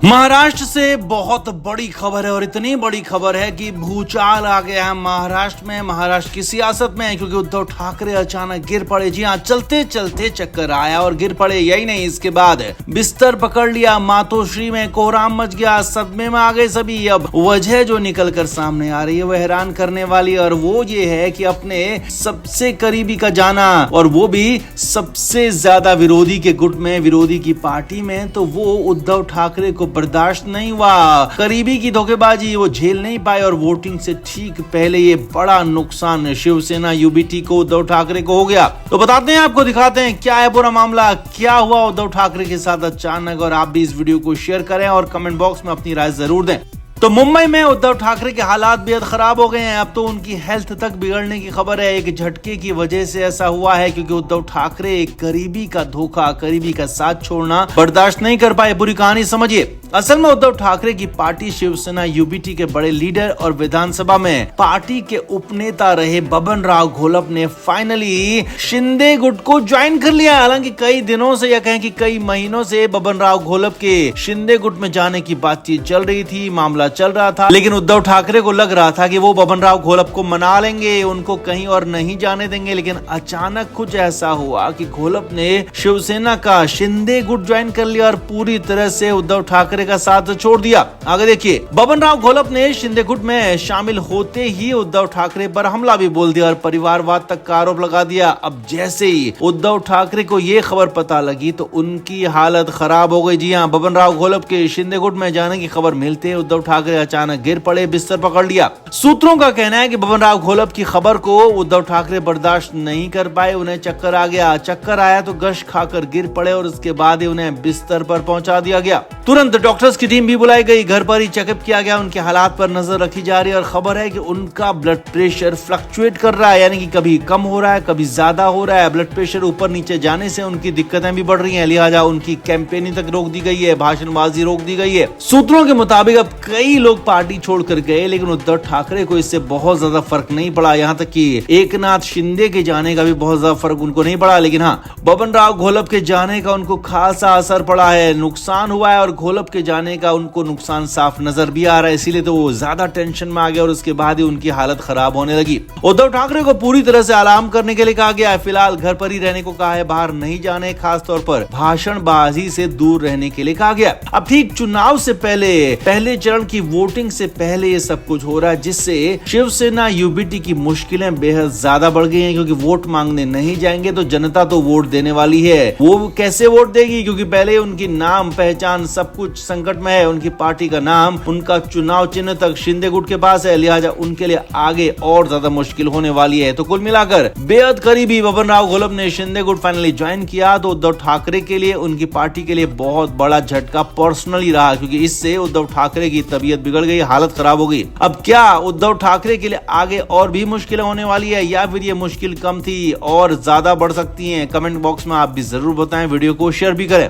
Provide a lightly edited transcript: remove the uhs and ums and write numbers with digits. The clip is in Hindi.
महाराष्ट्र से बहुत बड़ी खबर है और इतनी बड़ी खबर है कि भूचाल आ गया है महाराष्ट्र की सियासत में, क्योंकि उद्धव ठाकरे अचानक गिर पड़े। जी हाँ, चलते चलते चक्कर आया और गिर पड़े। यही नहीं, इसके बाद बिस्तर पकड़ लिया, मातोश्री में कोहराम मच गया, सदमे में आ गए सभी। अब वजह जो निकल कर सामने आ रही है वो हैरान करने वाली, और वो ये है कि अपने सबसे करीबी का जाना, और वो भी सबसे ज्यादा विरोधी के गुट में, विरोधी की पार्टी में, तो वो उद्धव ठाकरे को बर्दाश्त नहीं हुआ। करीबी की धोखेबाजी वो झेल नहीं पाए और वोटिंग से ठीक पहले ये बड़ा नुकसान शिवसेना यूबीटी को, उद्धव ठाकरे को हो गया। तो बताते हैं, आपको दिखाते हैं क्या है पूरा मामला, क्या हुआ उद्धव ठाकरे के साथ अचानक। और आप भी इस वीडियो को शेयर करें और कमेंट बॉक्स में अपनी राय जरूर दें। तो मुंबई में उद्धव ठाकरे के हालात बेहद खराब हो गए हैं। अब तो उनकी हेल्थ तक बिगड़ने की खबर है। एक झटके की वजह से ऐसा हुआ है, क्योंकि उद्धव ठाकरे एक करीबी का धोखा, करीबी का साथ छोड़ना बर्दाश्त नहीं कर पाए। पूरी कहानी समझिए। असल में उद्धव ठाकरे की पार्टी शिवसेना यूबीटी के बड़े लीडर और विधानसभा में पार्टी के उपनेता रहे बबन राव घोलप ने फाइनली शिंदे गुट को ज्वाइन कर लिया। हालांकि कई दिनों से, या कहें कि कई महीनों से बबन राव घोलप के शिंदे गुट में जाने की बातचीत चल रही थी, मामला चल रहा था, लेकिन उद्धव ठाकरे को लग रहा था कि वो बबन राव घोलप को मना लेंगे, उनको कहीं और नहीं जाने देंगे। लेकिन अचानक कुछ ऐसा हुआ कि घोलप ने शिवसेना का शिंदे गुट ज्वाइन कर लिया और पूरी तरह से उद्धव ठाकरे का साथ छोड़ दिया। आगे देखिए, बबन राव घोलप ने शिंदे गुट में शामिल होते ही उद्धव ठाकरे पर हमला भी बोल दिया और परिवारवाद तक का आरोप लगा दिया। अब जैसे ही उद्धव ठाकरे को यह खबर पता लगी तो उनकी हालत खराब हो गई। जी हाँ, बबन राव घोलप के शिंदे गुट में जाने की खबर मिलते ही उद्धव ठाकरे अचानक गिर पड़े, बिस्तर पकड़ लिया। सूत्रों का कहना है कि बबन राव घोलप की खबर को उद्धव ठाकरे बर्दाश्त नहीं कर पाए, उन्हें चक्कर आ गया। चक्कर आया तो गश खाकर गिर पड़े और उसके बाद ही उन्हें बिस्तर पर पहुंचा दिया गया। तुरंत डॉक्टर्स की टीम भी बुलाई गई, घर पर ही चेकअप किया गया, उनके हालात पर नजर रखी जा रही है। और खबर है कि उनका ब्लड प्रेशर फ्लक्चुएट कर रहा है, यानी कि कभी कम हो रहा है, कभी ज्यादा हो रहा है। ब्लड प्रेशर ऊपर नीचे जाने से उनकी दिक्कतें भी बढ़ रही हैं, लिहाजा उनकी कैंपेनिंग तक रोक दी गई है, भाषणबाजी रोक दी गई है। सूत्रों के मुताबिक अब कई लोग पार्टी छोड़कर गए, लेकिन उद्धव ठाकरे को इससे बहुत ज्यादा फर्क नहीं पड़ा। यहाँ तक कि एकनाथ शिंदे के जाने का भी बहुत ज्यादा फर्क उनको नहीं पड़ा, लेकिन हाँ, बबन राव घोलप के जाने का उनको खासा असर पड़ा है, नुकसान हुआ है। और घोलप के जाने का उनको नुकसान साफ नजर भी आ रहा है, इसीलिए तो वो ज्यादा टेंशन में आ गया और उसके बाद ही उनकी हालत खराब होने लगी। उद्धव ठाकरे को पूरी तरह से आराम करने के लिए कहा गया है, फिलहाल घर पर ही रहने को कहा है, बाहर नहीं जाने, खासतौर पर भाषणबाजी से दूर रहने के लिए कहा गया। अब ठीक चुनाव से पहले चरण की वोटिंग से पहले ये सब कुछ हो रहा है, जिससे शिवसेना यूबीटी की मुश्किलें बेहद ज्यादा बढ़ गई हैं, क्योंकि वोट मांगने नहीं जाएंगे तो जनता तो वोट देने वाली है। वो कैसे वोट देगी, क्योंकि पहले उनकी नाम पहचान सब कुछ संकट में है। उनकी पार्टी का नाम, उनका चुनाव चिन्ह तक शिंदे गुट के पास है, लिहाजा उनके लिए आगे और ज्यादा मुश्किल होने वाली है। तो कुल मिलाकर बेहद करीबी बबन राव घोलप ने शिंदे गुट फाइनली ज्वाइन किया, तो उद्धव ठाकरे के लिए, उनकी पार्टी के लिए बहुत बड़ा झटका पर्सनली रहा, क्योंकि इससे उद्धव ठाकरे की तबीयत बिगड़ गई, हालत खराब हो गई। अब क्या उद्धव ठाकरे के लिए आगे और भी मुश्किलें होने वाली है, या फिर ये मुश्किल कम थी और ज्यादा बढ़ सकती है? कमेंट बॉक्स में आप भी जरूर बताएं, वीडियो को शेयर भी करें।